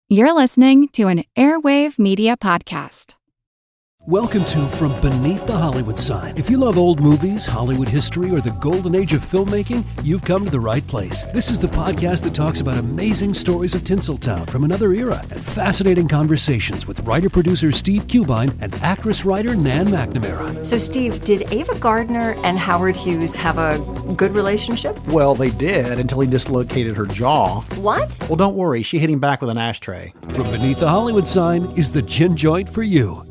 You're listening to an Airwave Media Podcast. Welcome to From Beneath the Hollywood Sign. If you love old movies, Hollywood history, or the golden age of filmmaking, you've come to the right place. This is the podcast that talks about amazing stories of Tinseltown from another era and fascinating conversations with writer-producer Steve Cubine and actress-writer Nan McNamara. So, Steve, did Ava Gardner and Howard Hughes have a good relationship? Well, they did until he dislocated her jaw. What? Well, don't worry. She hit him back with an ashtray. From Beneath the Hollywood Sign is the gin joint for you.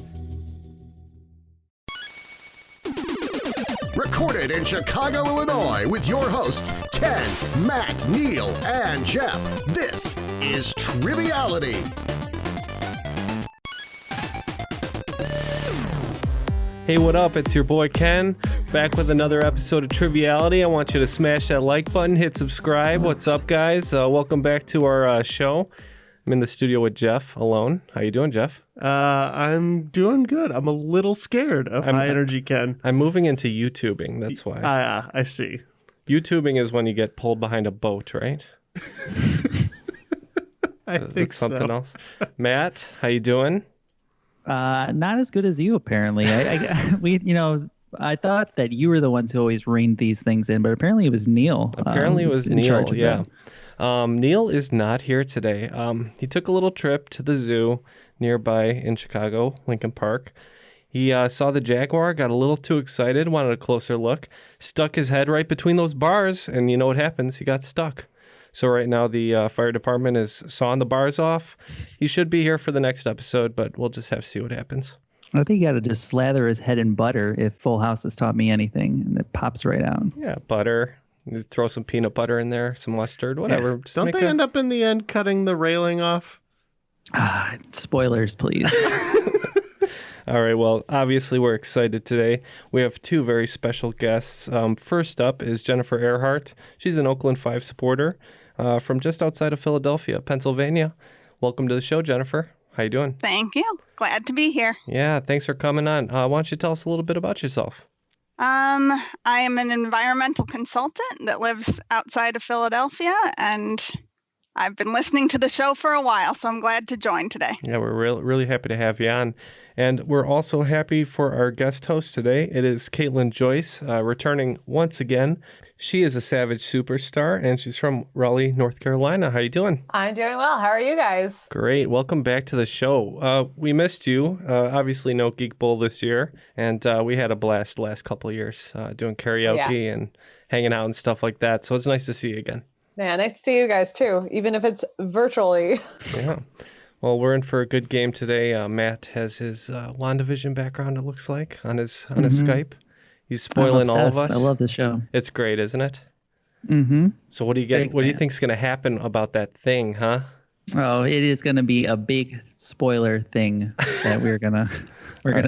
Recorded in Chicago, Illinois, with your hosts, Ken, Matt, Neal, and Jeff. This is Triviality. Hey, what up? It's your boy Ken, back with another episode of Triviality. I want you to smash that like button, hit subscribe. What's up, guys? Welcome back to our show. I'm in the studio with Jeff alone. How you doing, Jeff? I'm doing good. I'm a little scared of high energy Ken. I'm moving into YouTubing. That's why. I see. YouTubing is when you get pulled behind a boat, right? I think That's something else. Matt, how you doing? Not as good as you, apparently. I thought that you were the ones who always reined these things in, but apparently it was Neal. Apparently it was Neal, yeah. Neal is not here today. He took a little trip to the zoo nearby in Chicago, Lincoln Park. He saw the jaguar, got a little too excited, wanted a closer look, stuck his head right between those bars, and you know what happens? He got stuck. So right now the fire department is sawing the bars off. He should be here for the next episode, but we'll just have to see what happens. I think you got to just slather his head in butter if Full House has taught me anything, and it pops right out. Yeah, butter. You throw some peanut butter in there, some mustard, whatever. Yeah. Just Don't they end up in the end cutting the railing off? Spoilers, please. All right, well, obviously we're excited today. We have two very special guests. First up is Jennifer Earhart. She's an Oakland 5 supporter from just outside of Philadelphia, Pennsylvania. Welcome to the show, Jennifer. How you doing? Thank you. Glad to be here. Yeah, thanks for coming on. Why don't you tell us a little bit about yourself? I am an environmental consultant that lives outside of Philadelphia, and I've been listening to the show for a while, so I'm glad to join today. Yeah, we're really happy to have you on. And we're also happy for our guest host today. It is Caitlin Joyce, returning once again. She is a Savage superstar, and she's from Raleigh, North Carolina. How you doing? I'm doing well. How are you guys? Great. Welcome back to the show. We missed you. Obviously, no Geek Bowl this year, and we had a blast the last couple of years doing karaoke and hanging out and stuff like that. So it's nice to see you again. Yeah, nice to see you guys too, even if it's virtually. Yeah. Well, we're in for a good game today. Matt has his WandaVision background, it looks like, on his Skype. He's spoiling all of us. I love the show. It's great, isn't it? Mm-hmm. So what do you get? What do you think's going to happen about that thing, huh? Oh, it is going to be a big spoiler thing that we're gonna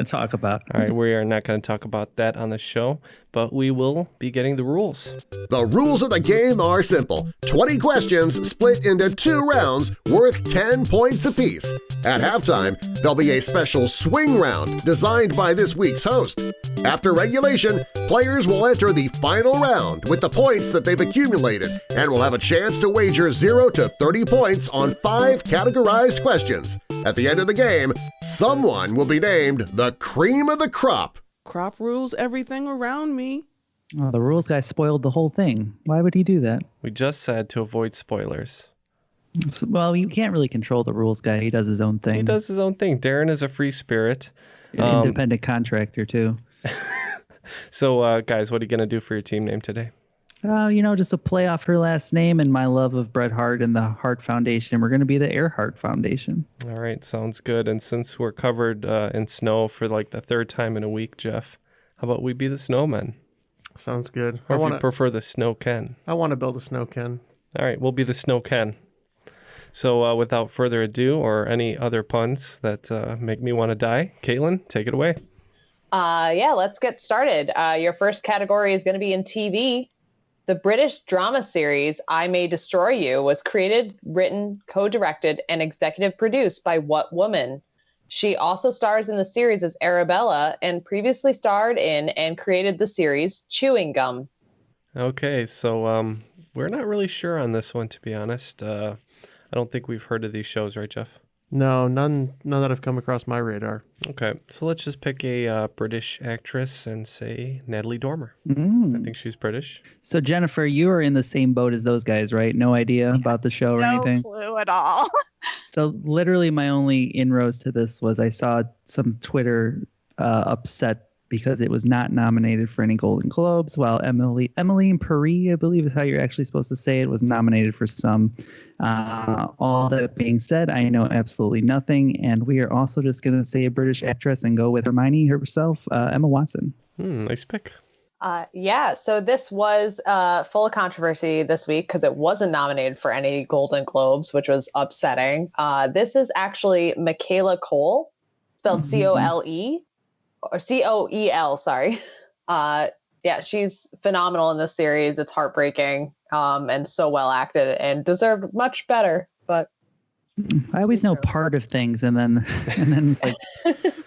talk about. All right, we are not going to talk about that on the show, but we will be getting the rules. The rules of the game are simple. 20 questions split into 2 rounds worth 10 points apiece. At halftime, there'll be a special swing round designed by this week's host. After regulation, players will enter the final round with the points that they've accumulated and will have a chance to wager 0 to 30 points on 5 categorized questions. At the end of the game, someone will be named the cream of the crop. Crop rules everything around me. Oh, the rules guy spoiled the whole thing. Why would he do that? We just said to avoid spoilers. Well, you can't really control the rules guy. He does his own thing. He does his own thing. Darren is a free spirit. An independent contractor, too. So, guys, what are you going to do for your team name today? Just to play off her last name and my love of Bret Hart and the Hart Foundation, we're going to be the Earhart Foundation. All right, sounds good. And since we're covered in snow for like the 3rd time in a week, Jeff, how about we be the snowmen? Sounds good. Or if you prefer the snow Ken. I want to build a snow Ken. All right, we'll be the snow Ken. So without further ado or any other puns that make me want to die, Caitlin, take it away. Let's get started. Your first category is going to be in TV. The British drama series I May Destroy You was created, written, co-directed, and executive produced by what woman? She also stars in the series as Arabella and previously starred in and created the series Chewing Gum. Okay, so we're not really sure on this one, to be honest. I don't think we've heard of these shows, right, Jeff? No, none that have come across my radar. Okay, so let's just pick a British actress and say Natalie Dormer. I think she's British. So Jennifer, you are in the same boat as those guys, right? No idea about the show or anything? No clue at all. So literally my only inroads to this was I saw some Twitter upset because it was not nominated for any Golden Globes, while Emmeline Paris, I believe is how you're actually supposed to say it, was nominated for some. All that being said, I know absolutely nothing, and we are also just going to say a British actress and go with Hermione herself, Emma Watson. Nice pick. Yeah, so this was full of controversy this week because it wasn't nominated for any Golden Globes, which was upsetting. This is actually Michaela Cole, spelled C-O-L-E, or C-O-E-L, sorry. Yeah, she's phenomenal in this series. It's heartbreaking and so well acted and deserved much better. But I always know part of things, and then it's like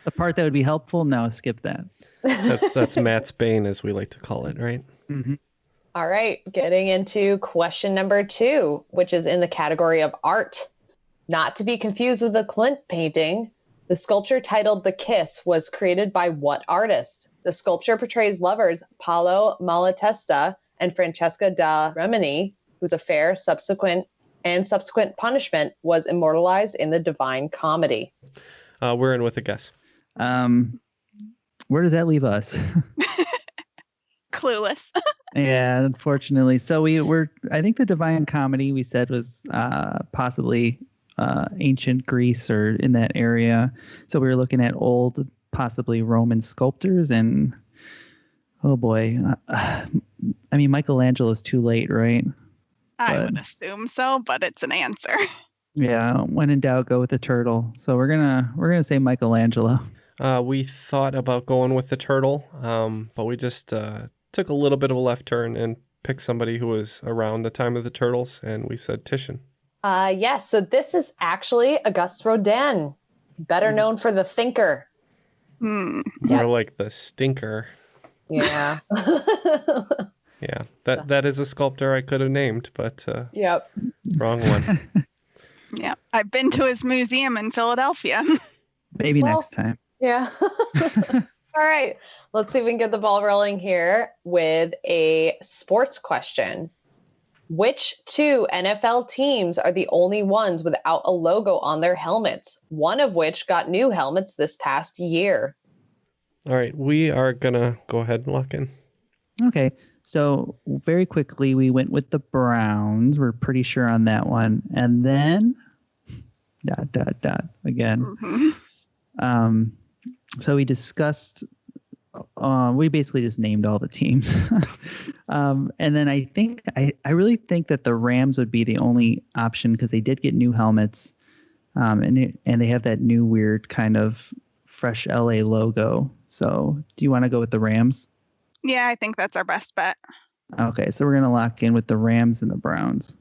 the part that would be helpful. No, skip that. That's Matt's Bane, as we like to call it, right? Mm-hmm. All right, getting into question number 2, which is in the category of art. Not to be confused with the Klimt painting, the sculpture titled The Kiss was created by what artist? The sculpture portrays lovers Paolo Malatesta and Francesca da Rimini, whose affair, subsequent punishment was immortalized in the Divine Comedy. We're in with a guess. Where does that leave us? Clueless. Yeah, unfortunately. So I think the Divine Comedy we said was possibly ancient Greece or in that area. So we were looking at old, possibly Roman sculptors, and oh boy, I mean Michelangelo's too late, right? I would assume so, but it's an answer. Yeah, when in doubt, go with the turtle. So we're gonna say Michelangelo. We thought about going with the turtle, but we just took a little bit of a left turn and picked somebody who was around the time of the turtles, and we said Titian. Yes, so this is actually Auguste Rodin, better known for The Thinker. More like the Stinker. Yeah. Yeah, that is a sculptor I could have named, but yep, wrong one. Yeah, I've been to his museum in Philadelphia. Maybe next time. Yeah. All right, let's see if we can get the ball rolling here with a sports question. Which 2 NFL teams are the only ones without a logo on their helmets, one of which got new helmets this past year? All right, we are going to go ahead and lock in. Okay, so very quickly we went with the Browns. We're pretty sure on that one. And then ... again. Mm-hmm. So we discussed... we basically just named all the teams. And then I think I really think that the Rams would be the only option because they did get new helmets, and they have that new weird kind of fresh LA logo. So do you want to go with the Rams? Yeah, I think that's our best bet. Okay, so we're gonna lock in with the Rams and the Browns.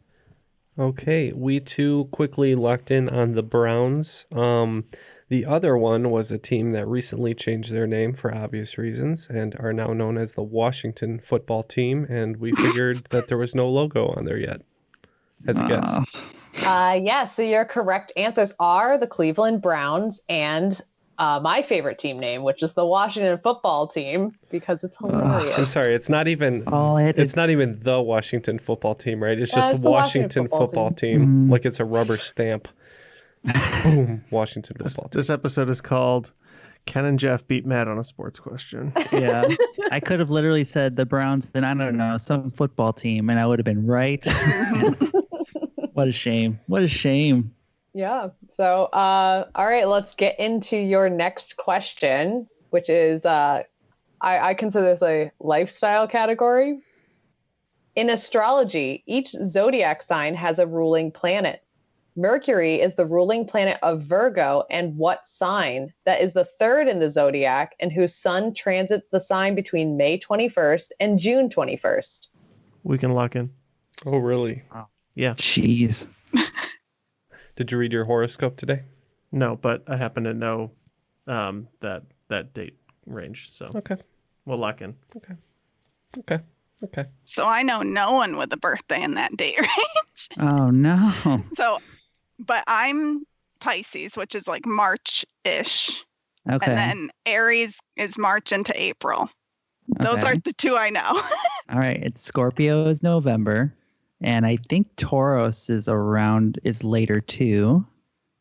Okay, we too quickly locked in on the Browns. The other one was a team that recently changed their name for obvious reasons and are now known as the Washington Football Team, and we figured that there was no logo on there yet. As a guess. Yeah, so your correct answers are the Cleveland Browns and my favorite team name, which is the Washington Football Team, because it's hilarious. I'm sorry, it's not even the Washington Football Team, right? It's just the Washington Football team. Like it's a rubber stamp. Boom, Washington Football Team. This episode is called Ken and Jeff Beat Matt on a Sports Question. Yeah, I could have literally said the Browns and I don't know, some football team, and I would have been right. What a shame. What a shame. Yeah. So, all right, let's get into your next question, which is, I consider this a lifestyle category. In astrology, each zodiac sign has a ruling planet. Mercury is the ruling planet of Virgo, and what sign? That is the 3rd in the zodiac, and whose sun transits the sign between May 21st and June 21st. We can lock in. Oh, really? Wow. Yeah. Jeez. Did you read your horoscope today? No, but I happen to know that date range. So okay, we'll lock in. Okay. So I know no one with a birthday in that date range. Oh no. So but I'm Pisces, which is like March-ish. Okay. And then Aries is March into April. Those are the two I know. All right. It's Scorpio is November. And I think Taurus is later too.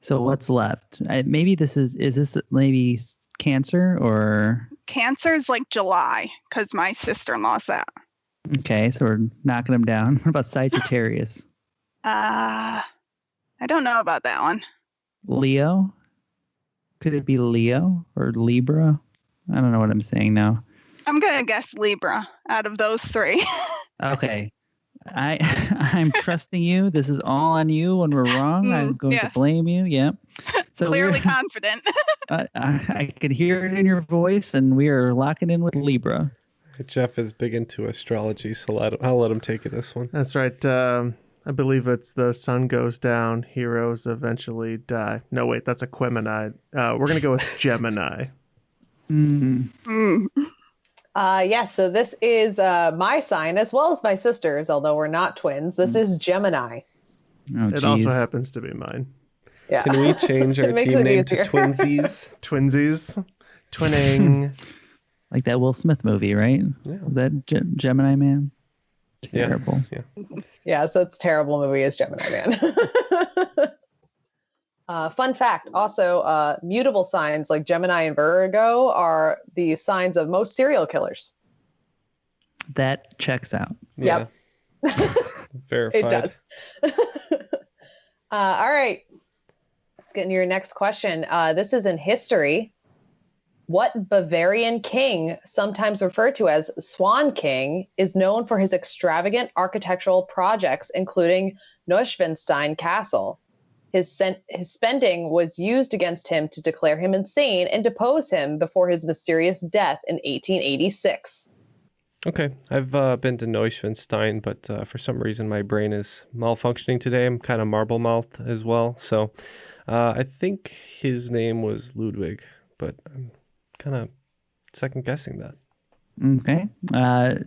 So what's left? Maybe is this maybe Cancer or? Cancer's like July because my sister-in-law's that. Okay. So we're knocking them down. What about Sagittarius? I don't know about that one. Leo? Could it be Leo or Libra? I don't know what I'm saying now. I'm going to guess Libra out of those three. Okay. I'm trusting you. This is all on you. When we're wrong, I'm going to blame you. Yep. So clearly confident. I could hear it in your voice, and we are locking in with Libra. Jeff is big into astrology, so I'll let him take it this one. That's right. I believe it's the sun goes down, heroes eventually die. No, wait, that's Aquemini. We're going to go with Gemini. So this is my sign as well as my sister's, although we're not twins. This is Gemini. It also happens to be mine. Yeah. Can we change our team name to Twinsies? Twinsies. Twinning. Like that Will Smith movie, right? Yeah. Was that Gemini Man? Terrible. Yeah, so it's a terrible movie as Gemini Man. Fun fact, also, mutable signs like Gemini and Virgo are the signs of most serial killers. That checks out. Yeah. Yep. Verified. It does. All right. Let's get into your next question. This is in history. What Bavarian king, sometimes referred to as Swan King, is known for his extravagant architectural projects, including Neuschwanstein Castle? His spending was used against him to declare him insane and depose him before his mysterious death in 1886. Okay, I've been to Neuschwanstein, but for some reason my brain is malfunctioning today. I'm kind of marble-mouthed as well, so I think his name was Ludwig, but I'm kind of second-guessing that. Okay.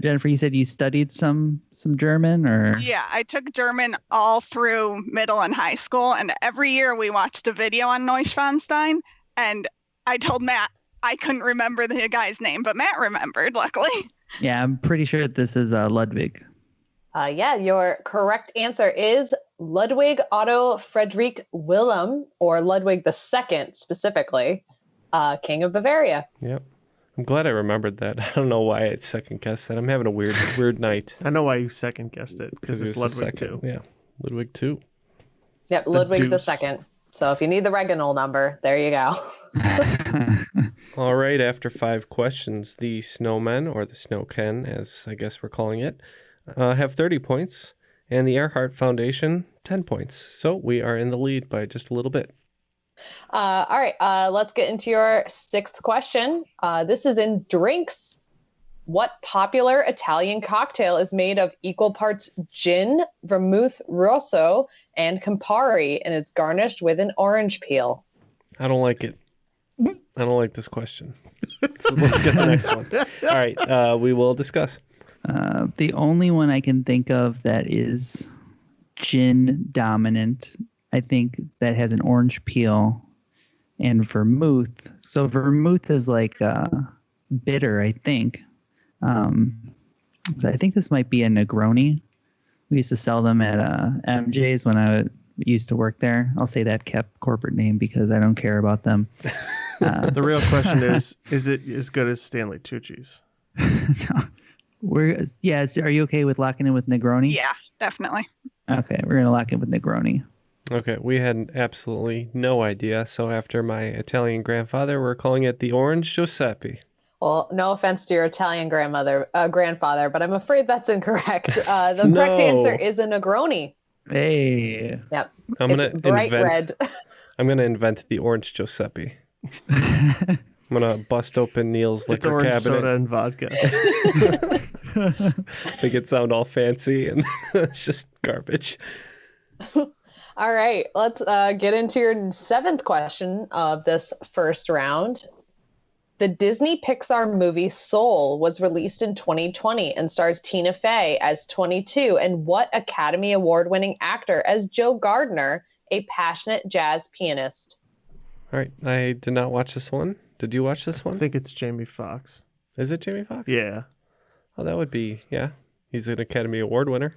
Jennifer, you said you studied some German, or? Yeah, I took German all through middle and high school, and every year we watched a video on Neuschwanstein, and I told Matt I couldn't remember the guy's name, but Matt remembered, luckily. Yeah, I'm pretty sure this is Ludwig. Your correct answer is Ludwig Otto Friedrich Wilhelm, or Ludwig II specifically, King of Bavaria. Yep. I'm glad I remembered that. I don't know why I second-guessed that. I'm having a weird night. I know why you second-guessed it, because it's Ludwig II. Yeah, Ludwig II. Yep, Ludwig II. So if you need the Reginald number, there you go. All right, after 5 questions, the Snowmen, or the Snowken, as I guess we're calling it, have 30 points, and the Earhart Foundation, 10 points. So we are in the lead by just a little bit. All right, let's get into your 6th question. This is in drinks. What popular Italian cocktail is made of equal parts gin, vermouth rosso, and Campari, and is garnished with an orange peel? I don't like it. I don't like this question. So let's get the next one. All right, we will discuss. The only one I can think of that is gin dominant, I think that has an orange peel, and vermouth. So vermouth is like bitter, I think. I think this might be a Negroni. We used to sell them at MJ's when I used to work there. I'll say that kept corporate name because I don't care about them. The real question is it as good as Stanley Tucci's? No. Are you okay with locking in with Negroni? Yeah, definitely. Okay, we're going to lock in with Negroni. Okay, we had absolutely no idea. So after my Italian grandfather, we're calling it the Orange Giuseppe. Well, no offense to your Italian grandfather, but I'm afraid that's incorrect. The correct answer is a Negroni. Hey. Yep. It's bright red. I'm going to invent the Orange Giuseppe. I'm going to bust open Neal's liquor orange cabinet. Soda and vodka. Make it sound all fancy, and it's just garbage. All right, let's get into your 7th question of this first round. The Disney Pixar movie Soul was released in 2020 and stars Tina Fey as 22 and what Academy Award-winning actor as Joe Gardner a passionate jazz pianist? All right. I did not watch this one. Did you watch this one? I think it's Jamie Foxx. Is it Jamie Foxx? Yeah. Oh, that would be, yeah. He's an Academy Award winner.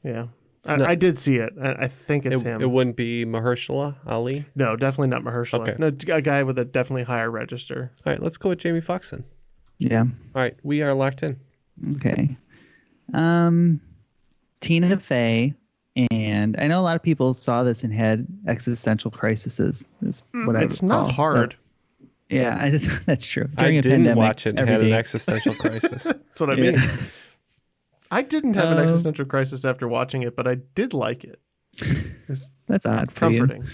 Yeah. I did see it. I think it's him. It wouldn't be Mahershala Ali? No, definitely not Mahershala. Okay. No, a guy with a definitely higher register. All right, let's go with Jamie Foxx then. Yeah. All right, we are locked in. Okay. Tina Fey, and I know a lot of people saw this and had existential crises. Is what It's not hard. Yeah, that's true. I During a didn't pandemic, watch it and every had an day. existential crisis. That's what I mean. I didn't have an existential crisis after watching it, but I did like it. It's That's odd for you. comforting.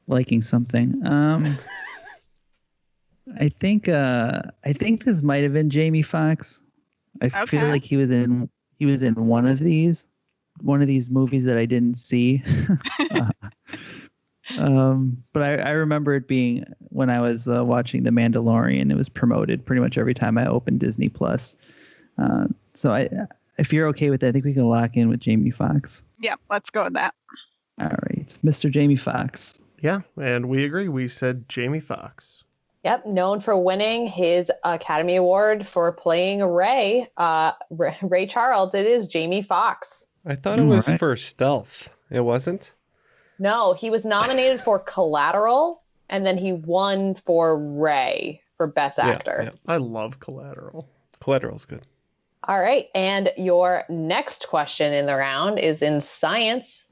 Liking something. I think this might have been Jamie Foxx. I feel like he was in one of these movies that I didn't see. But I remember it being when I was watching The Mandalorian. It was promoted pretty much every time I opened Disney Plus. So if you're okay with that, I think we can lock in with Jamie Foxx. Yeah, let's go with that. All right, Mr. Jamie Foxx. Yeah, and we agree. We said Jamie Foxx. Yep, known for winning his Academy Award for playing Ray Charles. It is Jamie Foxx. I thought it was for Stealth. It wasn't? No, he was nominated for Collateral, and then he won for Ray for Best Actor. Yeah. I love Collateral. Collateral's good. All right, and your next question in the round is in science.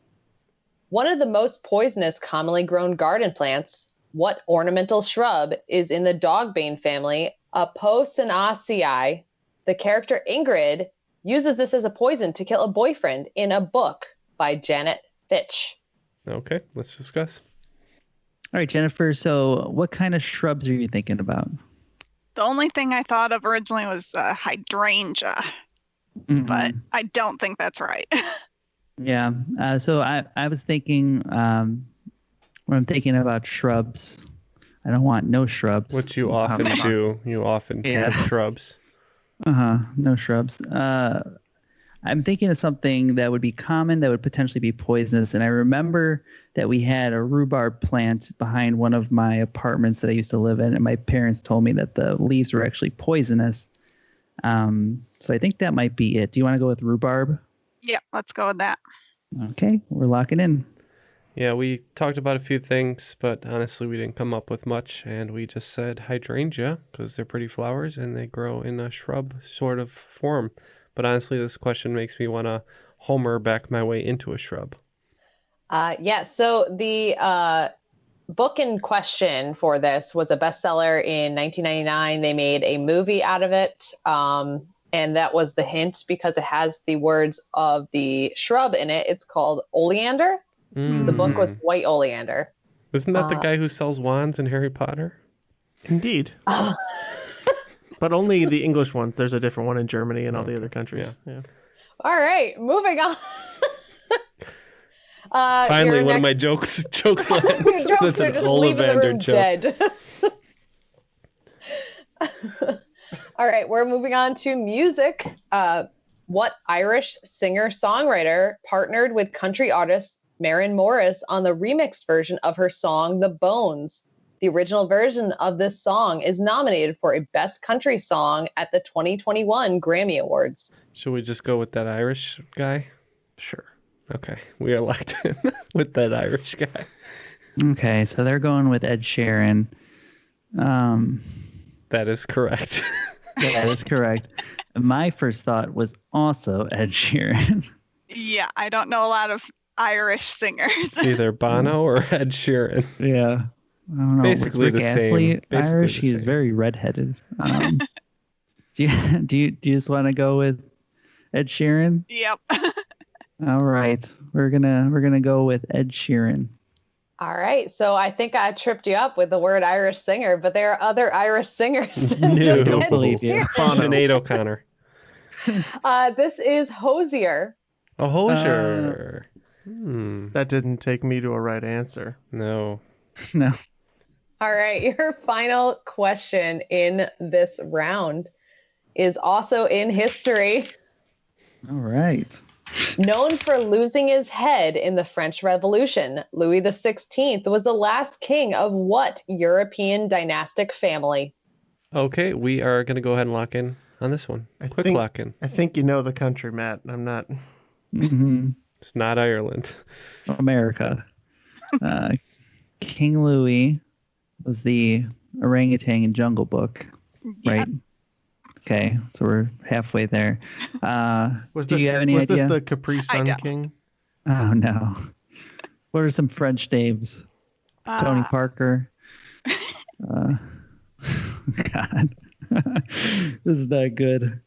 One of the most poisonous commonly grown garden plants, what ornamental shrub is in the dogbane family, Apocynaceae? The character Ingrid uses this as a poison to kill a boyfriend in a book by Janet Fitch. Okay, let's discuss. All right, Jennifer. So, what kind of shrubs are you thinking about? The only thing I thought of originally was hydrangea, but I don't think that's right. Yeah. So I was thinking when I'm thinking about shrubs, I don't want no shrubs. Which you often do. You often have shrubs. No shrubs. I'm thinking of something that would be common that would potentially be poisonous. And I remember that we had a rhubarb plant behind one of my apartments that I used to live in. And my parents told me that the leaves were actually poisonous. So I think that might be it. Do you want to go with rhubarb? Yeah, let's go with that. Okay, we're locking in. Yeah, we talked about a few things, but honestly, we didn't come up with much. And we just said hydrangea because they're pretty flowers and they grow in a shrub sort of form. But honestly, this question makes me want to homer back my way into a shrub. So the book in question for this was a bestseller in 1999. They made a movie out of it. And that was the hint because it has the words of the shrub in it. It's called oleander. The book was white oleander. Isn't that the guy who sells wands in Harry Potter? Indeed. But only the English ones. There's a different one in Germany and all the other countries. Yeah. All right, moving on. Finally, one of my jokes lands. Your jokes are just leaving the room dead. All right, we're moving on to music. What Irish singer-songwriter partnered with country artist Maren Morris on the remixed version of her song, The Bones? The original version of this song is nominated for a Best Country Song at the 2021 Grammy Awards. Should we just go with that Irish guy? Sure. Okay, we are locked in with that Irish guy. Okay, so they're going with Ed Sheeran. That is correct. Yeah, that's correct. My first thought was also Ed Sheeran. Yeah, I don't know a lot of Irish singers. It's either Bono or Ed Sheeran. Yeah. I don't know. Basically the same. Irish. He's very redheaded. Do you just want to go with Ed Sheeran? Yep. All right, we're gonna go with Ed Sheeran. All right, so I think I tripped you up with the word Irish singer, but there are other Irish singers. No, don't believe you. Sinead O'Connor. This is Hozier. A Hozier. That didn't take me to a right answer. No. No. All right, your final question in this round is also in history. All right. Known for losing his head in the French Revolution, Louis XVI was the last king of what European dynastic family? Okay, we are going to go ahead and lock in on this one. Quick lock in. I think you know the country, Matt. I'm not. Mm-hmm. It's not Ireland. America. King Louis was the orangutan in Jungle Book, right? Yeah. Okay, so we're halfway there. Was do you have any idea? this the Capri Sun King? Oh no. What are some French names? Tony Parker. God, this is not good.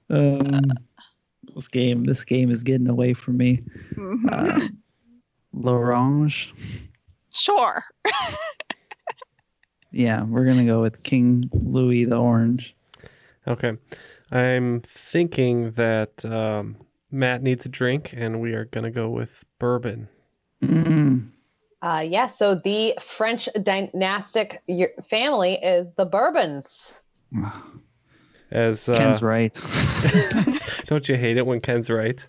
This game is getting away from me. L'Orange. Sure. Yeah, we're gonna go with King Louis the Orange. Okay. I'm thinking that Matt needs a drink, and we are going to go with bourbon. So the French dynastic family is the Bourbons. As Ken's right. Don't you hate it when Ken's right?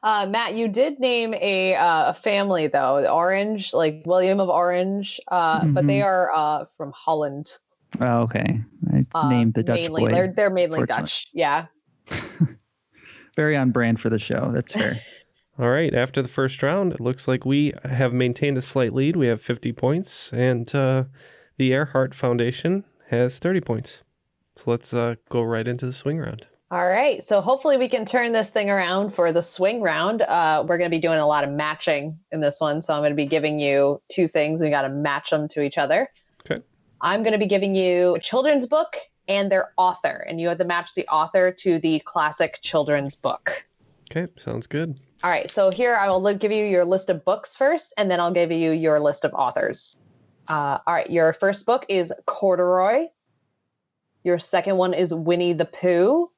Matt, you did name a family, though. The Orange, like William of Orange, but they are from Holland. Oh, okay. I named the Dutch mainly. boy. They're mainly Dutch. Yeah. Very on brand for the show. That's fair. All right. After the first round, it looks like we have maintained a slight lead. We have 50 points, and the Earhart Foundation has 30 points. So let's go right into the swing round. All right. So hopefully we can turn this thing around for the swing round. We're going to be doing a lot of matching in this one. So I'm going to be giving you two things. And you got to match them to each other. Okay. I'm going to be giving you a children's book and their author. And you have to match the author to the classic children's book. Okay. Sounds good. All right. So here I will give you your list of books first, and then I'll give you your list of authors. All right. Your first book is Corduroy. Your second one is Winnie the Pooh.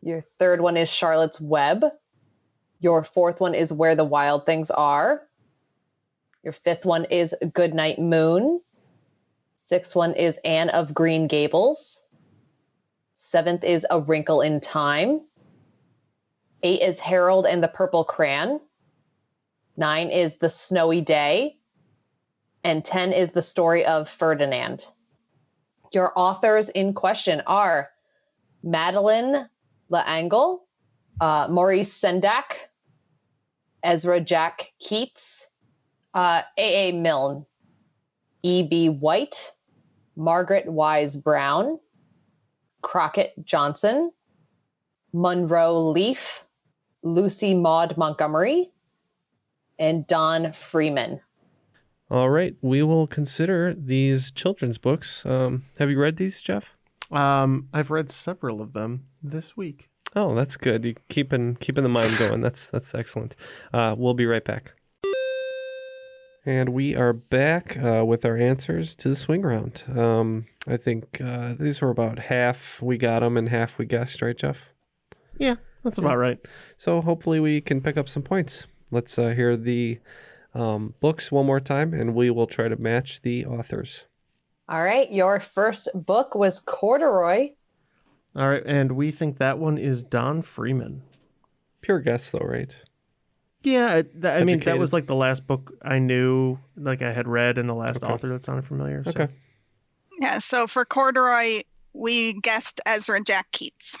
Your third one is Charlotte's Web. Your fourth one is Where the Wild Things Are. Your fifth one is Goodnight Moon. Sixth one is Anne of Green Gables. Seventh is A Wrinkle in Time. 8 is Harold and the Purple Crayon. 9 is The Snowy Day. And 10 is The Story of Ferdinand. Your authors in question are Madeleine L'Engle, Maurice Sendak, Ezra Jack Keats, A.A. Milne, E.B. White, Margaret Wise Brown, Crockett Johnson, Monroe Leaf, Lucy Maud Montgomery, and Don Freeman. All right. We will consider these children's books. Have you read these, Jeff? I've read several of them this week. Oh, that's good. You keeping the mind going. That's excellent. We'll be right back. And we are back with our answers to the swing round. I think these were about half we got them and half we guessed, right, Jeff? Yeah, that's about right. So hopefully we can pick up some points. Let's hear the books one more time, and we will try to match the authors. All right. Your first book was Corduroy. All right, and we think that one is Don Freeman. Pure guess, though, right? Yeah, I mean, that was like the last book I knew, like I had read, and the last author that sounded familiar. Okay. So. Yeah, so for Corduroy, we guessed Ezra Jack Keats.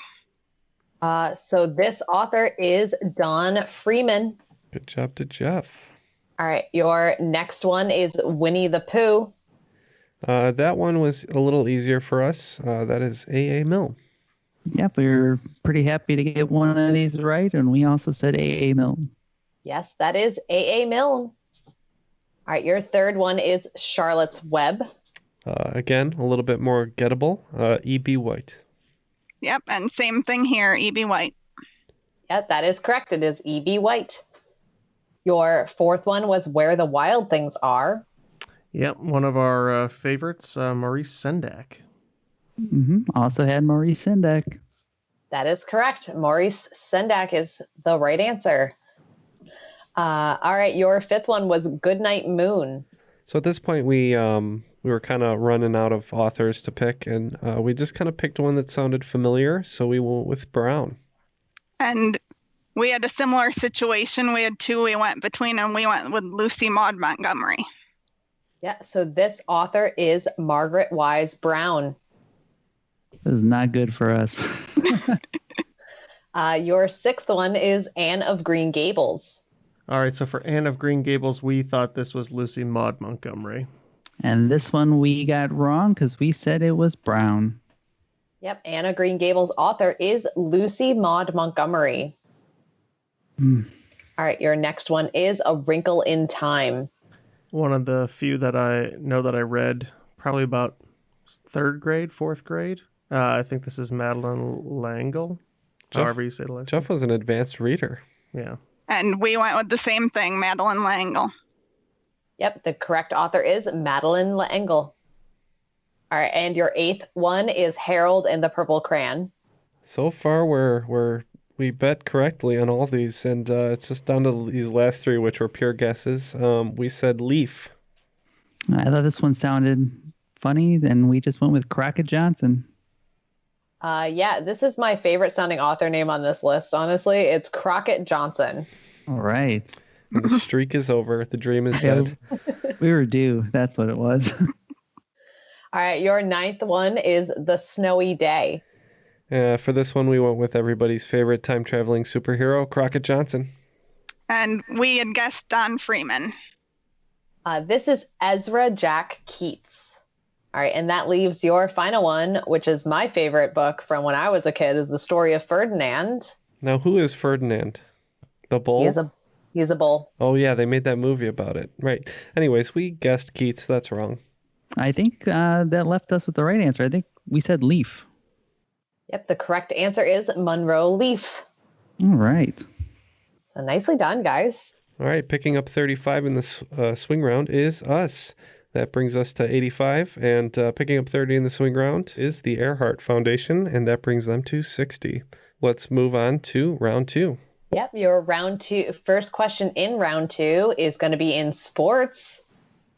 So this author is Don Freeman. Good job to Jeff. All right. Your next one is Winnie the Pooh. That one was a little easier for us. That is A.A. Milne. Yep, we were pretty happy to get one of these right, and we also said A.A. Milne. Yes, that is A.A. Milne. All right. Your third one is Charlotte's Web. Again, a little bit more gettable. E.B. White. Yep, and same thing here, E.B. White. Yeah, that is correct. It is E.B. White. Your fourth one was Where the Wild Things Are. Yep, one of our favorites, Maurice Sendak. Also had Maurice Sendak. That is correct. Maurice Sendak is the right answer. All right, your fifth one was Goodnight Moon. So at this point, we were kind of running out of authors to pick, and we just kind of picked one that sounded familiar, so we went with Brown. And We had a similar situation. We had two we went between, and we went with Lucy Maud Montgomery. Yeah, so this author is Margaret Wise Brown. This is not good for us. Your sixth one is Anne of Green Gables. All right, so for Anne of Green Gables, we thought this was Lucy Maud Montgomery. And this one we got wrong because we said it was Brown. Yep, Anne of Green Gables author is Lucy Maud Montgomery. All right, your next one is A Wrinkle in Time. One of the few that I know that I read probably about third grade, fourth grade. I think this is Madeline L'Engle. However you say the last Jeff was an advanced reader. Yeah. And we went with the same thing, Madeline L'Engle. Yep, the correct author is Madeline L'Engle. All right, and your eighth one is Harold and the Purple Crayon. So far, we bet correctly on all these, and it's just down to these last three, which were pure guesses. We said Leaf. I thought this one sounded funny, and we just went with Crockett Johnson. Yeah, this is my favorite sounding author name on this list, honestly. It's Crockett Johnson. All right. And the streak is over. The dream is dead. We were due. That's what it was. All right, your ninth one is The Snowy Day. For this one, we went with everybody's favorite time-traveling superhero, Crockett Johnson. And we had guessed Don Freeman. This is Ezra Jack Keats. All right, and that leaves your final one, which is my favorite book from when I was a kid, is The Story of Ferdinand. Now, who is Ferdinand? The bull? He's a bull. Oh, yeah, they made that movie about it. Right. Anyways, we guessed Keats. That's wrong. I think that left us with the right answer. I think we said Leaf. Yep, the correct answer is Monroe Leaf. All right. So nicely done, guys. All right, picking up 35 in the swing round is us. That brings us to 85, and picking up 30 in the swing round is the Earhart Foundation, and that brings them to 60. Let's move on to round two. Yep, your round two. First question in round two is going to be in sports.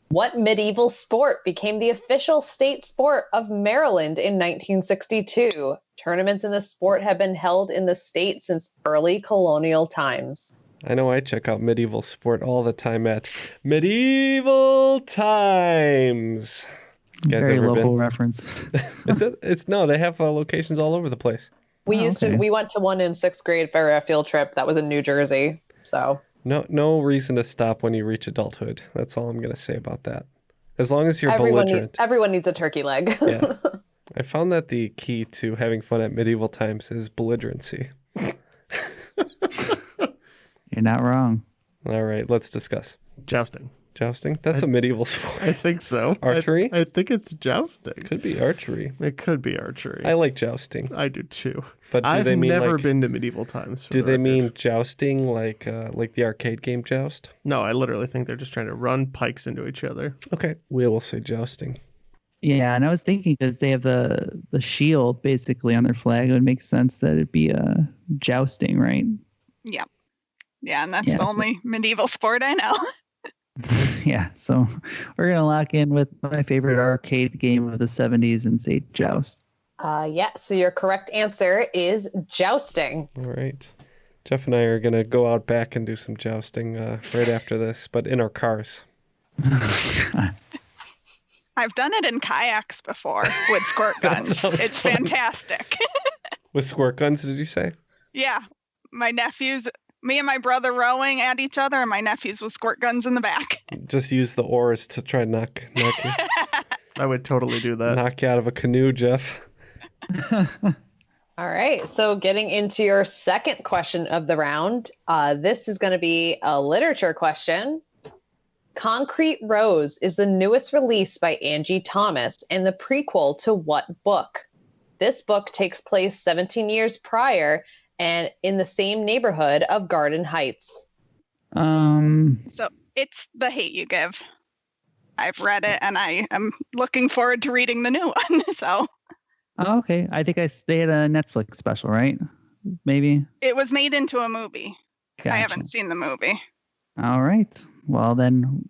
What medieval sport became the official state sport of Maryland in 1962? Tournaments in the sport have been held in the state since early colonial times. I know I check out medieval sport all the time at Medieval Times. You guys Very ever local been? reference. Is it? It's no. They have locations all over the place. We went to one in sixth grade for a field trip that was in New Jersey. So no reason to stop when you reach adulthood. That's all I'm gonna say about that. As long as you're everyone belligerent. Everyone needs a turkey leg. Yeah. I found that the key to having fun at medieval times is belligerency. You're not wrong. All right, let's discuss. Jousting. Jousting? That's a medieval sport. I think so. Archery? I think it's jousting. Could be archery. It could be archery. I like jousting. I do too. But do I've they mean never like, been to medieval times. Do they mean jousting like the arcade game Joust? No, I literally think they're just trying to run pikes into each other. Okay, we will say jousting. Yeah, and I was thinking because they have the shield basically on their flag, it would make sense that it'd be jousting, right? Yep. Yeah, and that's the only medieval sport I know. Yeah, so we're going to lock in with my favorite arcade game of the 70s and say joust. Yeah, so your correct answer is jousting. All right. Jeff and I are going to go out back and do some jousting right after this, but in our cars. I've done it in kayaks before with squirt guns. It's fantastic. With squirt guns, did you say? Yeah. My nephews, me and my brother rowing at each other, and my nephews with squirt guns in the back. Just use the oars to try and knock you. I would totally do that. Knock you out of a canoe, Jeff. All right, so getting into your second question of the round, this is going to be a literature question. Concrete Rose is the newest release by Angie Thomas and the prequel to what book? This book takes place 17 years prior and in the same neighborhood of Garden Heights. So it's The Hate You Give. I've read it and I am looking forward to reading the new one. So. Oh, okay. I think they had a Netflix special, right? Maybe. It was made into a movie. Gotcha. I haven't seen the movie. All right. Well, then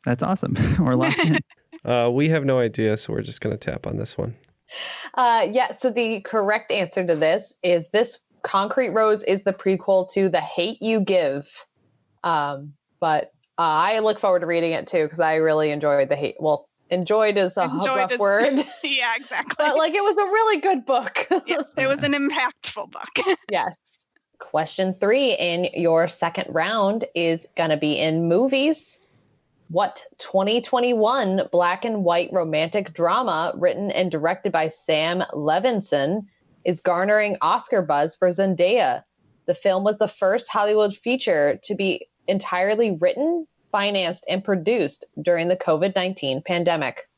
that's awesome. We're locked in. We have no idea, so we're just going to tap on this one. Yeah, so the correct answer to this is this Concrete Rose is the prequel to The Hate U Give. But I look forward to reading it too, because I really enjoyed The Hate. Well, enjoyed is a rough word. Yeah, exactly. But like, it was a really good book. Yes, it was an impactful book. Yes. Question 3 in your second round is going to be in movies. What 2021 black and white romantic drama written and directed by Sam Levinson is garnering Oscar buzz for Zendaya? The film was the first Hollywood feature to be entirely written, financed, and produced during the COVID-19 pandemic.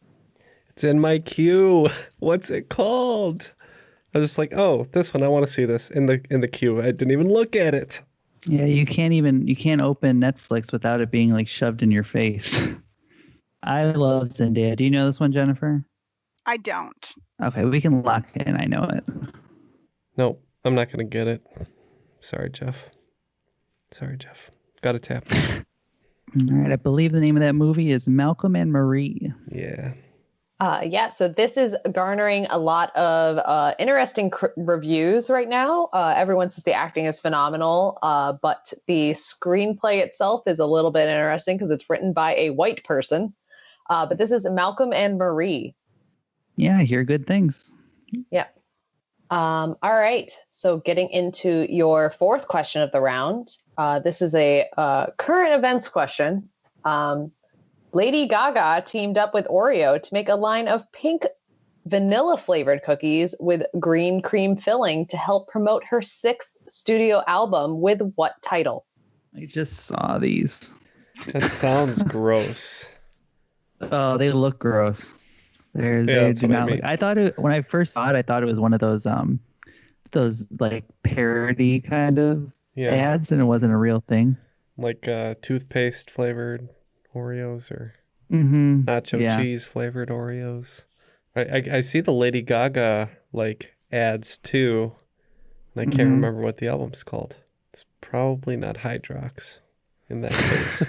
It's in my queue. What's it called? I was just like, oh, this one, I want to see this in the queue. I didn't even look at it. Yeah, you can't open Netflix without it being like shoved in your face. I love Zendaya. Do you know this one, Jennifer? I don't. Okay, we can lock in. I know it. Nope, I'm not going to get it. Sorry, Jeff. Got to tap. All right, I believe the name of that movie is Malcolm and Marie. Yeah. So this is garnering a lot of interesting reviews right now. Everyone says the acting is phenomenal, but the screenplay itself is a little bit interesting because it's written by a white person. But this is Malcolm and Marie. Yeah, I hear good things. Yeah. All right. So getting into your fourth question of the round. This is a current events question. Lady Gaga teamed up with Oreo to make a line of pink vanilla flavored cookies with green cream filling to help promote her 6th studio album with what title? I just saw these. That sounds gross. Oh, they look gross. They do not look. I thought when I first saw it, I thought it was one of those like parody kind of ads, and it wasn't a real thing. Like toothpaste flavored Oreos or nacho cheese flavored Oreos. I see the Lady Gaga like ads too, and I can't remember what the album's called. It's probably not Hydrox in that case.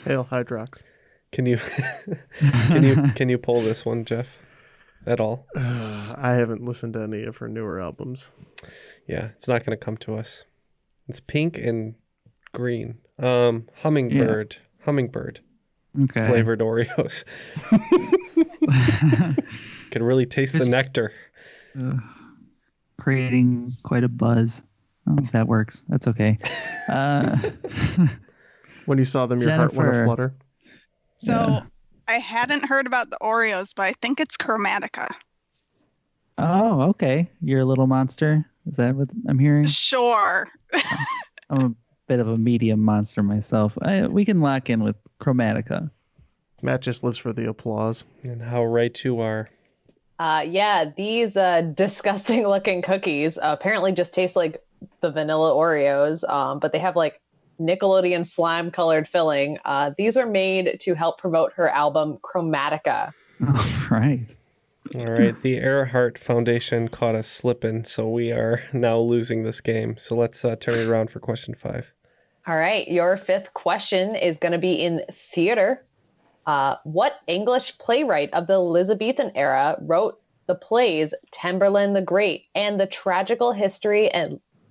Hail Hydrox. Can you pull this one, Jeff? At all? I haven't listened to any of her newer albums. Yeah, it's not going to come to us. It's pink and green. Hummingbird. Okay. Flavored Oreos. Can really taste the nectar. Creating quite a buzz. I don't know if that works. That's okay. When you saw them, your heart went aflutter. So I hadn't heard about the Oreos, but I think it's Chromatica. Oh, okay. You're a little monster. Is that what I'm hearing? Sure. I'm a bit of a medium monster myself. We can lock in with Chromatica. Matt just lives for the applause. And how right you are. These disgusting looking cookies apparently just taste like the vanilla Oreos, but they have like Nickelodeon slime colored filling. These are made to help promote her album Chromatica. Oh, right. All right. The Earhart Foundation caught us slipping, so we are now losing this game. So let's turn it around for question 5. All right. Your 5th question is going to be in theater. What English playwright of the Elizabethan era wrote the plays Tamburlaine the Great and the tragical history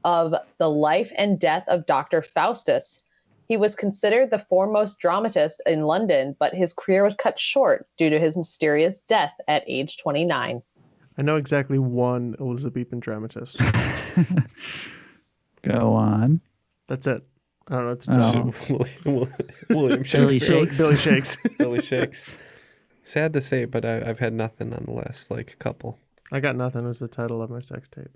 of the life and death of Dr. Faustus? He was considered the foremost dramatist in London, but his career was cut short due to his mysterious death at age 29. I know exactly one Elizabethan dramatist. Go on. That's it. I don't know what to do. William Shakespeare. Billy Shakes. Billy Shakes. Sad to say, but I've had nothing on the last couple. I Got Nothing was the title of my sex tape.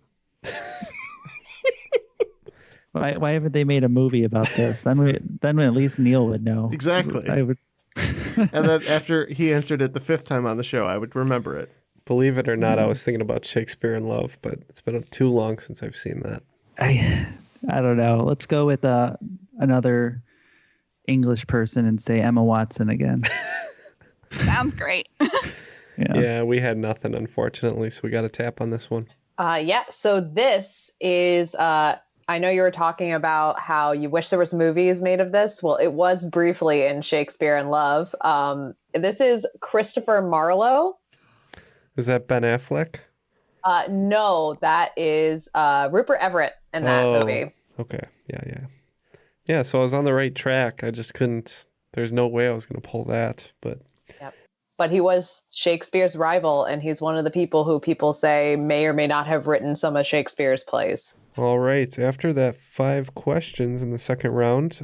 Why haven't they made a movie about this? Then at least Neal would know. Exactly. I would. And then after he answered it the 5th time on the show, I would remember it. Believe it or not, I was thinking about Shakespeare in Love, but it's been too long since I've seen that. I don't know. Let's go with another English person and say Emma Watson again. Sounds great. Yeah, we had nothing, unfortunately, so we got to tap on this one. So this is... I know you were talking about how you wish there was movies made of this. Well, it was briefly in Shakespeare in Love. This is Christopher Marlowe. Is that Ben Affleck? No, that is Rupert Everett in that movie. Okay. Yeah, so I was on the right track. I just couldn't. There's no way I was going to pull that. But Yep. But he was Shakespeare's rival, and he's one of the people who people say may or may not have written some of Shakespeare's plays. all right. After that 5 questions in the second round,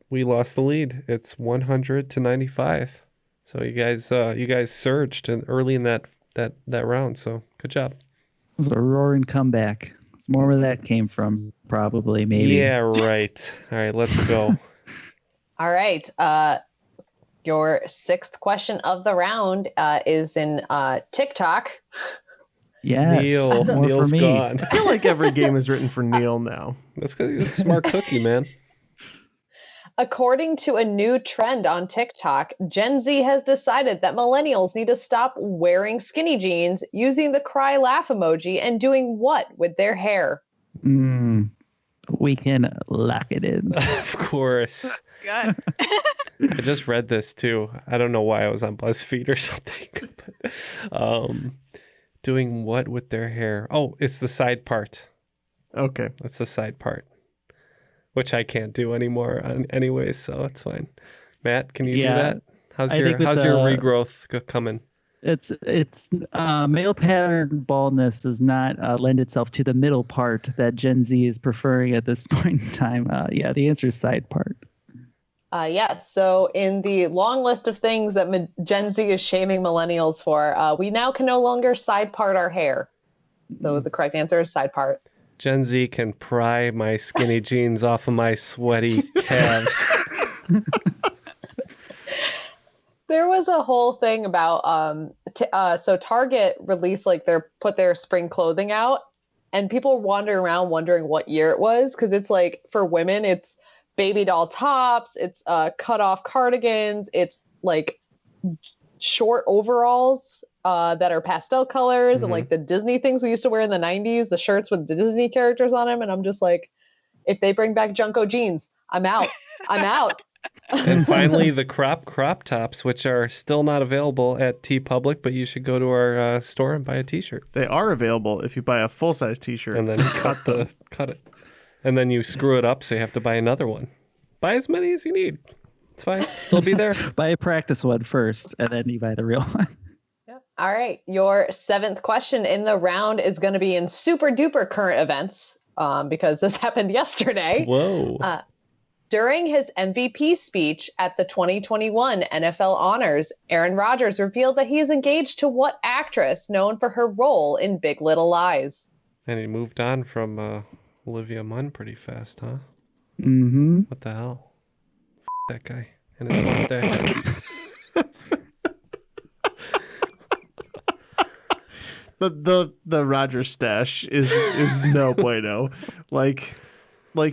we lost the lead. It's 100-95. So you guys surged early in that round. So good job. It was a roaring comeback. It's more where that came from, probably, maybe. Yeah, right. All right, let's go. All right. Your 6th question of the round is in TikTok. Yes. Neal's for me. gone. I feel like every game is written for Neal now. That's because he's a smart cookie, man. According to a new trend on TikTok, Gen Z has decided that millennials need to stop wearing skinny jeans, using the cry laugh emoji, and doing what with their hair? We can lock it in. Of course. Good. I just read this too. I don't know why I was on BuzzFeed or something. But, doing what with their hair? Oh, it's the side part. Okay. That's the side part, which I can't do anymore anyways, so it's fine. Matt, can you do that? How's your regrowth coming? It's male pattern baldness does not lend itself to the middle part that Gen Z is preferring at this point in time. The answer is side part. So in the long list of things that Gen Z is shaming millennials for, we now can no longer side part our hair. So the correct answer is side part. Gen Z can pry my skinny jeans off of my sweaty calves. There was a whole thing about so Target released put their spring clothing out, and people wandering around wondering what year it was, because it's like for women it's baby doll tops, it's cut off cardigans, it's like short overalls that are pastel colors, and like the Disney things we used to wear in the 90s, the shirts with the Disney characters on them. And I'm just like, if they bring back Junko jeans, I'm out. I'm out. And finally, the crop tops, which are still not available at TeePublic, but you should go to our store and buy a t-shirt. They are available if you buy a full-size t-shirt. And then cut it. And then you screw it up, so you have to buy another one. Buy as many as you need. It's fine. They'll be there. Buy a practice one first, and then you buy the real one. All right. Your 7th question in the round is going to be in super duper current events, because this happened yesterday. Whoa. During his MVP speech at the 2021 NFL Honors, Aaron Rodgers revealed that he is engaged to what actress known for her role in Big Little Lies? And he moved on from Olivia Munn pretty fast, huh? Mm-hmm. What the hell? That guy and his mustache. The Roger stash is no bueno. Like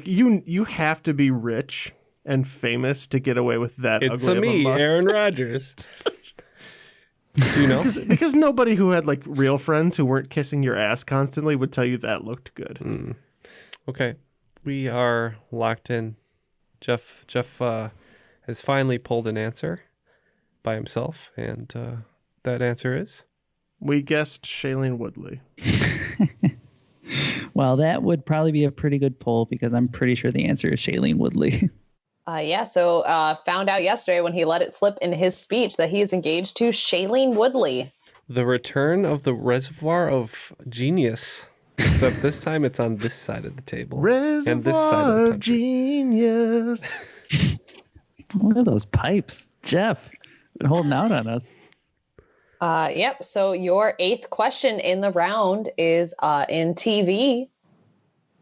you have to be rich and famous to get away with that. It's ugly me, of a mustache. Aaron Rodgers. Do you know? Because nobody who had like real friends who weren't kissing your ass constantly would tell you that looked good. Okay, we are locked in. Jeff has finally pulled an answer by himself, and that answer is? We guessed Shailene Woodley. Well, that would probably be a pretty good poll, because I'm pretty sure the answer is Shailene Woodley. So found out yesterday when he let it slip in his speech that he is engaged to Shailene Woodley. The return of the Reservoir of Genius. Except this time it's on this side of the table. Reservoir and this side of the of Genius. Look at those pipes. Jeff, been holding out on us. So your 8th question in the round is in TV.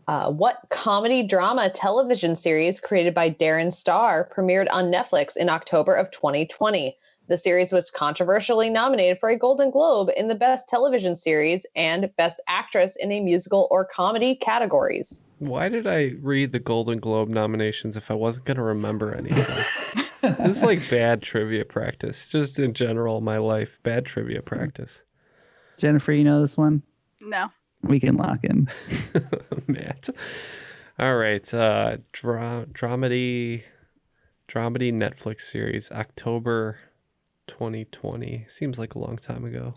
What comedy drama television series created by Darren Star premiered on Netflix in October of 2020? The series was controversially nominated for a Golden Globe in the Best Television Series and Best Actress in a Musical or Comedy categories. Why did I read the Golden Globe nominations if I wasn't going to remember anything? This is like bad trivia practice. Just in general, my life, bad trivia practice. Jennifer, you know this one? No. We can lock in. Matt. All right. Dramedy Netflix series, October 2020. Seems like a long time ago.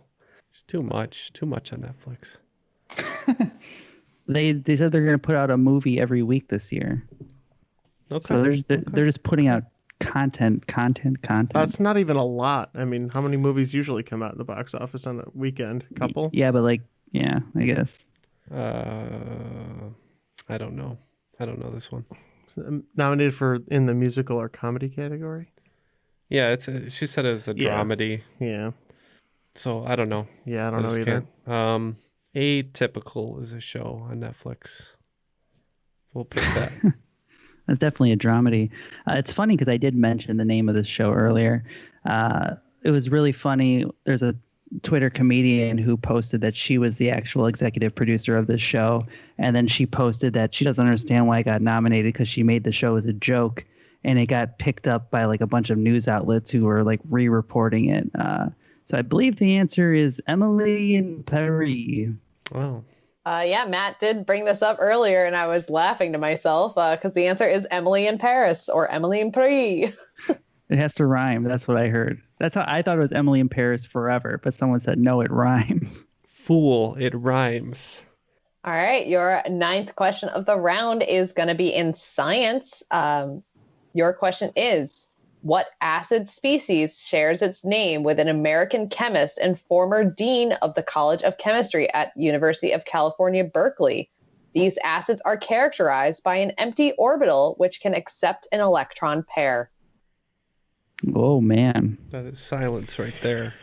It's too much on Netflix. They said they're going to put out a movie every week this year. Okay. So they're just putting out content. That's not even a lot. I mean, how many movies usually come out in the box office on a weekend? A couple? Yeah, but I guess. I don't know. I don't know this one. Nominated for in the musical or comedy category? Yeah, she said it was a dramedy. Yeah. So I don't know. Yeah, I don't know either. Atypical is a show on Netflix. We'll pick that. That's definitely a dramedy. It's funny because I did mention the name of this show earlier. It was really funny. There's a Twitter comedian who posted that she was the actual executive producer of this show. And then she posted that she doesn't understand why it got nominated because she made the show as a joke. And it got picked up by a bunch of news outlets who were re-reporting it. So I believe the answer is Emily in Paris. Wow. Yeah, Matt did bring this up earlier, and I was laughing to myself because the answer is Emily in Paris or Emily in Paris. It has to rhyme. That's what I heard. That's how I thought it was Emily in Paris forever, but someone said, no, it rhymes. Fool, it rhymes. All right, your 9th question of the round is going to be in science. Your question is, what acid species shares its name with an American chemist and former dean of the College of Chemistry at University of California, Berkeley? These acids are characterized by an empty orbital which can accept an electron pair. Oh, man. That is silence right there.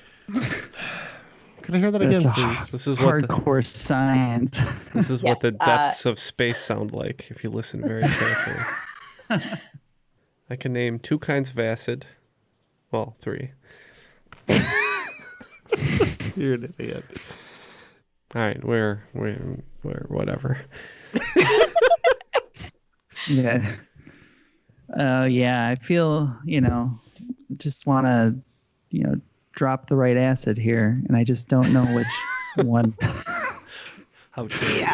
Can I hear that again, please? This is hardcore science. This is what the depths of space sound like if you listen very carefully. I can name 2 kinds of acid. Well, 3. You're an idiot. All right, we're whatever. Yeah. Yeah, I feel, just want to, drop the right acid here, and I just don't know which one. How dare you?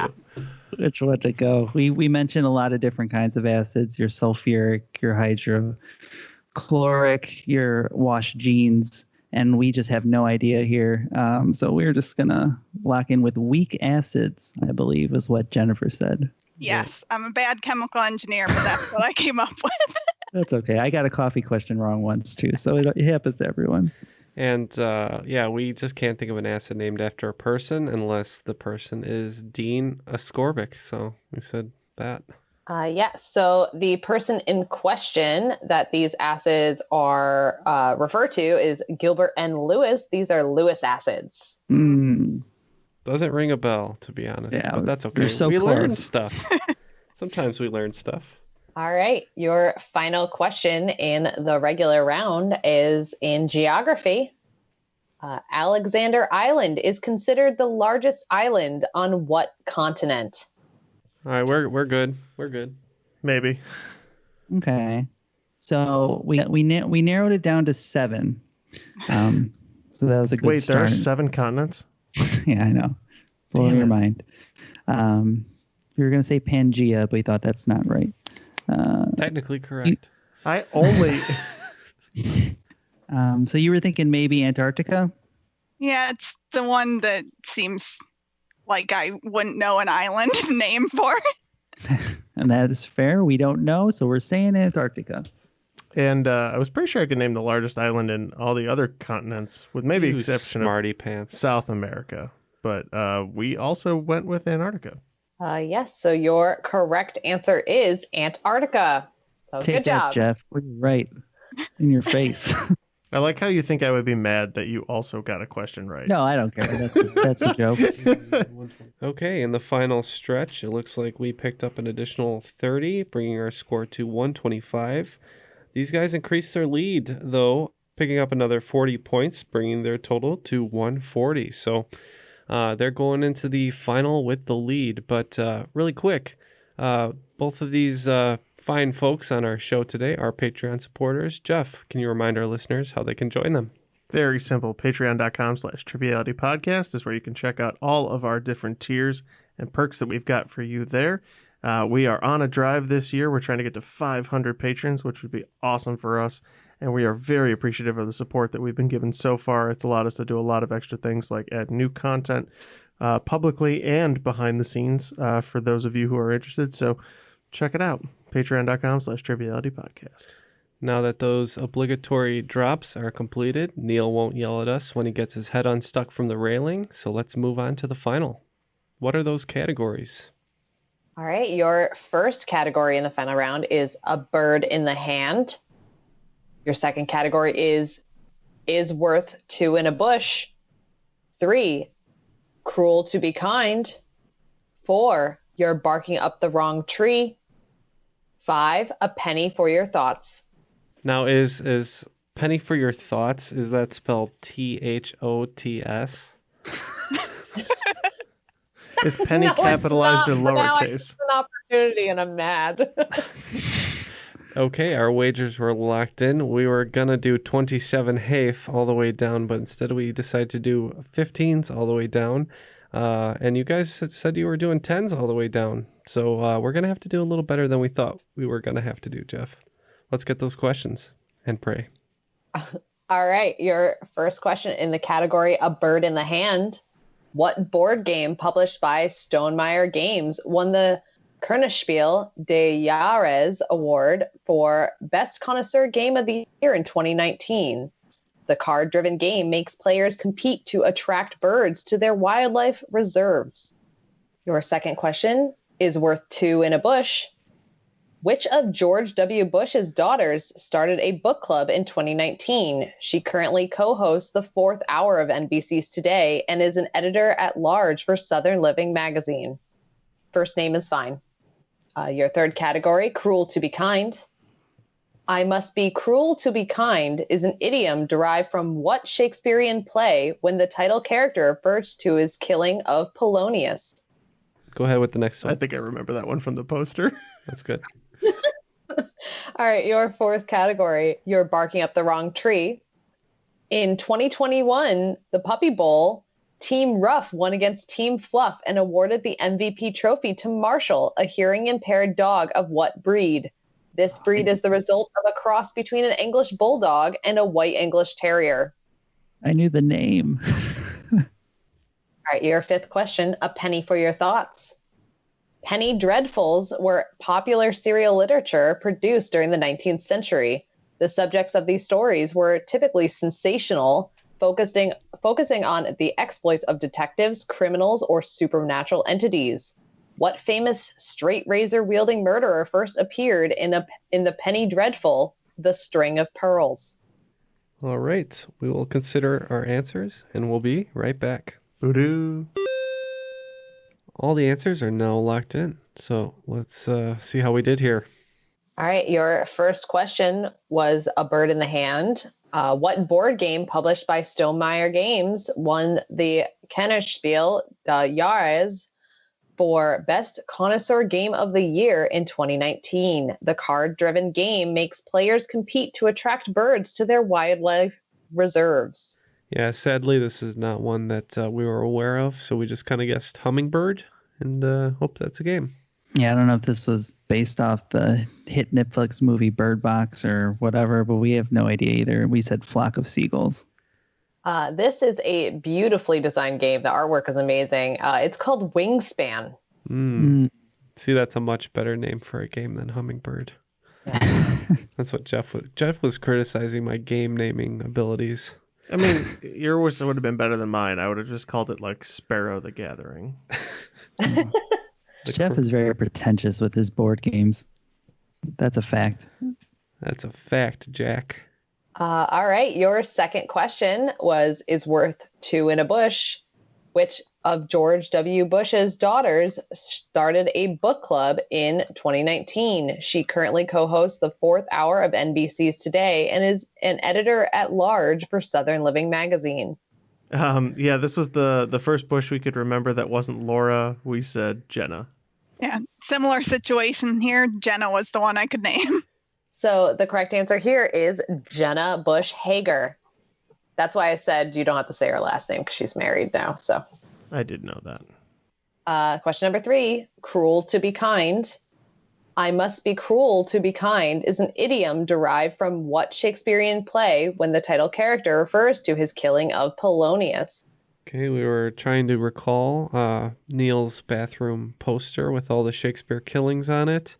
Which one to go? We mentioned a lot of different kinds of acids: your sulfuric, your hydrochloric, your wash jeans, and we just have no idea here. So we're just gonna lock in with weak acids, I believe, is what Jennifer said. Yes, I'm a bad chemical engineer, but that's what I came up with. That's okay. I got a coffee question wrong once too, so it happens to everyone. And we just can't think of an acid named after a person unless the person is Dean Ascorbic. So we said that. So the person in question that these acids are referred to is Gilbert N. Lewis. These are Lewis acids. Doesn't ring a bell, to be honest. Yeah, but that's okay. You're so we close. Learn stuff. Sometimes we learn stuff. All right. Your final question in the regular round is in geography. Alexander Island is considered the largest island on what continent? All right, we're good. We're good. Maybe. Okay. So we narrowed it down to 7. So that was a good start. There are 7 continents? Yeah, I know. Blowing your mind. We were going to say Pangea, but we thought that's not right. Technically correct. I only... So you were thinking maybe Antarctica? Yeah, it's the one that seems like I wouldn't know an island name for. And that is fair. We don't know, so we're saying Antarctica. And I was pretty sure I could name the largest island in all the other continents, with maybe You exception smarty of pants. South America. But we also went with Antarctica. Yes. So your correct answer is Antarctica. So Take good that, job. Jeff. We're right in your face. I like how you think I would be mad that you also got a question right. No, I don't care. That's a joke. Okay, in the final stretch, it looks like we picked up an additional 30, bringing our score to 125. These guys increased their lead, though, picking up another 40 points, bringing their total to 140. So they're going into the final with the lead. But really quick, both of these fine folks on our show today are Patreon supporters. Jeff, can you remind our listeners how they can join them? Very simple. Patreon.com/Triviality Podcast is where you can check out all of our different tiers and perks that we've got for you there. We are on a drive this year. We're trying to get to 500 patrons, which would be awesome for us. And we are very appreciative of the support that we've been given so far. It's allowed us to do a lot of extra things like add new content publicly and behind the scenes for those of you who are interested. So check it out. Patreon.com/Triviality Podcast. Now that those obligatory drops are completed, Neal won't yell at us when he gets his head unstuck from the railing. So let's move on to the final. What are those categories? All right. Your first category in the final round is a bird in the hand. Your second category is worth two in a bush. 3, cruel to be kind. 4, you're barking up the wrong tree. 5, a penny for your thoughts. Now, is penny for your thoughts, is that spelled THOTS? Is penny capitalized or lowercase? Now I have an opportunity and I'm mad. Okay, our wagers were locked in. We were going to do 27 half all the way down, but instead we decided to do 15s all the way down. And you guys said you were doing 10s all the way down. So we're going to have to do a little better than we thought we were going to have to do, Jeff. Let's get those questions and pray. All right, your first question in the category, a bird in the hand. What board game published by Stonemaier Games won the Kernspiel des Jahres Award for Best Connoisseur Game of the Year in 2019? The card-driven game makes players compete to attract birds to their wildlife reserves. Your second question is worth 2 in a bush. Which of George W. Bush's daughters started a book club in 2019? She currently co-hosts the 4th hour of NBC's Today and is an editor-at-large for Southern Living magazine. First name is fine. Your third category, cruel to be kind. I must be cruel to be kind is an idiom derived from what Shakespearean play when the title character refers to his killing of Polonius? Go ahead with the next one. I think I remember that one from the poster. That's good. All right, your fourth category, you're barking up the wrong tree. In 2021, the Puppy Bowl, Team Rough won against Team Fluff and awarded the MVP trophy to Marshall, a hearing-impaired dog of what breed? This breed is the result of a cross between an English Bulldog and a White English Terrier. I knew the name. All right, your fifth question, a penny for your thoughts. Penny dreadfuls were popular serial literature produced during the 19th century. The subjects of these stories were typically sensational, focusing on the exploits of detectives, criminals, or supernatural entities. What famous straight razor-wielding murderer first appeared in the Penny Dreadful, The String of Pearls? All right, we will consider our answers, and we'll be right back. Voodoo. All the answers are now locked in, so let's see how we did here. All right, your first question was a bird in the hand. What board game published by Stonemaier Games won the Kennerspiel des Jahres for Best Connoisseur Game of the Year in 2019? The card-driven game makes players compete to attract birds to their wildlife reserves. Yeah, sadly, this is not one that we were aware of, so we just kind of guessed hummingbird and hope that's a game. Yeah, I don't know if this was based off the hit Netflix movie Bird Box or whatever, but we have no idea either. We said Flock of Seagulls. This is a beautifully designed game. The artwork is amazing. It's called Wingspan. See, that's a much better name for a game than hummingbird. That's what Jeff was criticizing my game naming abilities. I mean, yours would have been better than mine. I would have just called it like Sparrow the Gathering. Jeff is very pretentious with his board games. That's a fact. That's a fact, Jack. All right. Your second question is worth 2 in a bush. Which of George W. Bush's daughters started a book club in 2019? She currently co-hosts the 4th hour of NBC's Today and is an editor-at-large for Southern Living magazine. Yeah, this was the first Bush we could remember that wasn't Laura. We said Jenna. Yeah, similar situation here. Jenna was the one I could name. So the correct answer here is Jenna Bush Hager. That's why I said you don't have to say her last name because she's married now. So I did know that. Question number 3, cruel to be kind. I must be cruel to be kind is an idiom derived from what Shakespearean play when the title character refers to his killing of Polonius? Okay, we were trying to recall Neal's bathroom poster with all the Shakespeare killings on it.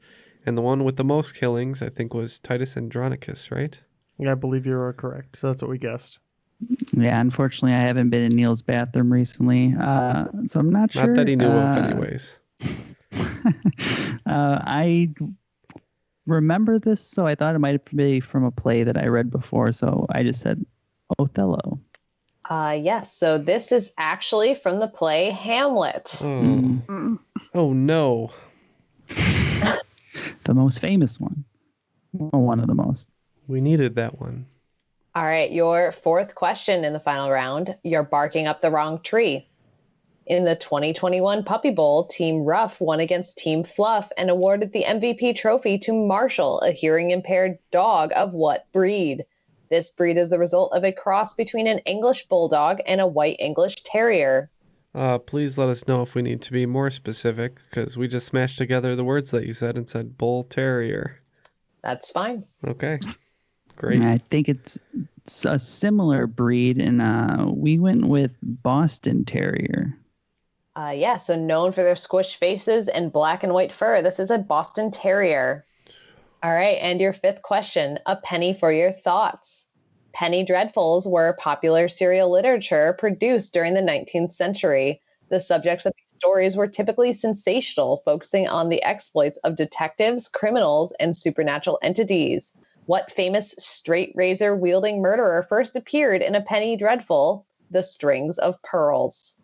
And the one with the most killings, I think, was Titus Andronicus, right? Yeah, I believe you are correct. So that's what we guessed. Yeah, unfortunately, I haven't been in Neal's bathroom recently, so I'm not sure. Not that he knew of, anyways. I remember this, so I thought it might be from a play that I read before, so I just said Othello. Yes, so this is actually from the play Hamlet. Oh no. The most famous one. Well, one of the most. We needed that one. All right, your fourth question in the final round. You're barking up the wrong tree. In the 2021 Puppy Bowl, Team Ruff won against Team Fluff and awarded the MVP trophy to Marshall, a hearing-impaired dog of what breed? This breed is the result of a cross between an English Bulldog and a White English Terrier. Please let us know if we need to be more specific, because we just smashed together the words that you said and said Bull Terrier. That's fine. Okay, great. I think it's a similar breed, and we went with Boston Terrier. Yeah, so known for their squished faces and black and white fur. This is a Boston Terrier. All right, and your fifth question, a penny for your thoughts. Penny dreadfuls were popular serial literature produced during the 19th century. The subjects of these stories were typically sensational, focusing on the exploits of detectives, criminals, and supernatural entities. What famous straight razor wielding murderer first appeared in a penny dreadful, The Strings of Pearls?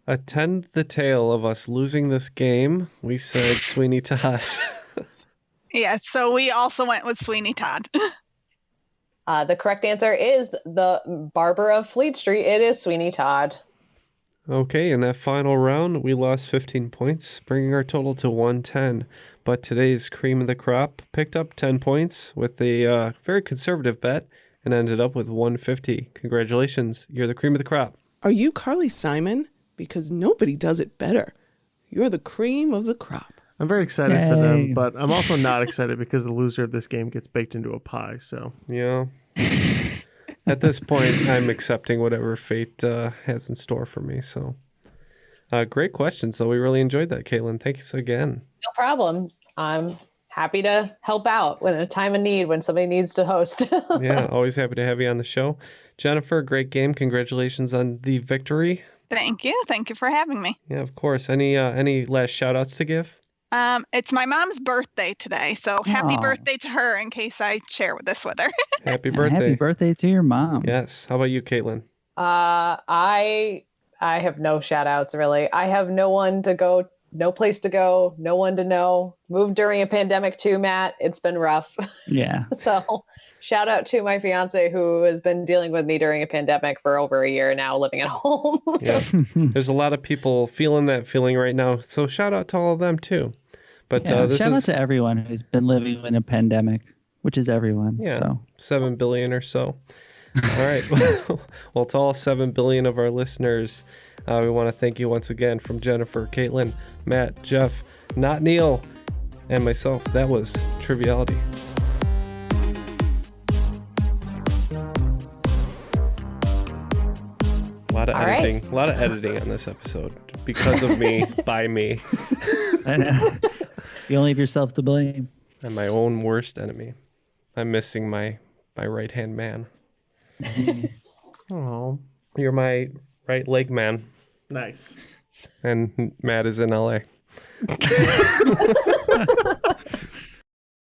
Attend the tale of us losing this game. We said Sweeney Todd. Yeah, so we also went with Sweeney Todd. The correct answer is the Barber of Fleet Street. It is Sweeney Todd. Okay, in that final round, we lost 15 points, bringing our total to 110. But today's cream of the crop picked up 10 points with a very conservative bet and ended up with 150. Congratulations, you're the cream of the crop. Are you Carly Simon? Because nobody does it better. You're the cream of the crop. I'm very excited for them, but I'm also not excited because the loser of this game gets baked into a pie. So yeah. At this point, I'm accepting whatever fate has in store for me. So, great question. So we really enjoyed that, Caitlin. Thank you so again. No problem. I'm happy to help out when a time of need, when somebody needs to host. Yeah, always happy to have you on the show. Jennifer, great game. Congratulations on the victory. Thank you. Thank you for having me. Yeah, of course. Any last shout outs to give? It's my mom's birthday today, so happy birthday to her in case I share this with her. Happy birthday. Happy birthday to your mom. Yes. How about you, Caitlin? I have no shout outs really. I have no one to go, no place to go, no one to know. Moved during a pandemic too, Matt. It's been rough. Yeah. So shout out to my fiance who has been dealing with me during a pandemic for over a year now, living at home. Yeah. There's a lot of people feeling that feeling right now. So shout out to all of them too. But shout out to everyone who's been living in a pandemic, which is everyone. Yeah, so. 7 billion or so. All right. Well, to all 7 billion of our listeners, we want to thank you once again from Jennifer, Caitlin, Matt, Jeff, not Neal, and myself. That was Triviality. A lot of editing on this episode because of me, by me. I know. You only have yourself to blame. I'm my own worst enemy. I'm missing my right-hand man. Oh, you're my right leg man. Nice. And Matt is in LA.